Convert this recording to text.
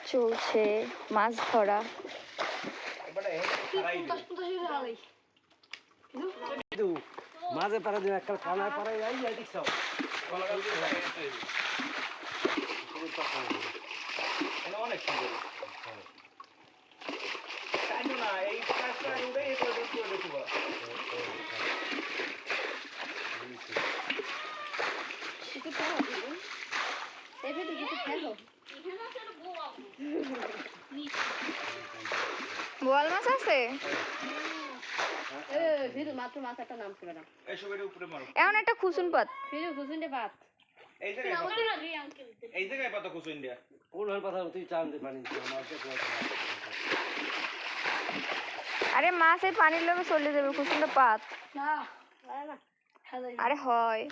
চলছে মাছ ধরা। মাঝে পারা দিয়ে একটা কানা পারাই যাই যাই দেখছ অনেক সুন্দর না এই কাজটা উঠে এই করে দেবো বোয়াল মাছ আছে এমন একটা খুসুন পাত এই জায়গায় পাতা কুসু ইন্ডিয়া কোন হল কথা তুই চান দে পানি আরে মাছ এই পানির লোভে চলে যাবে খুসুনটা পাত আরে হয়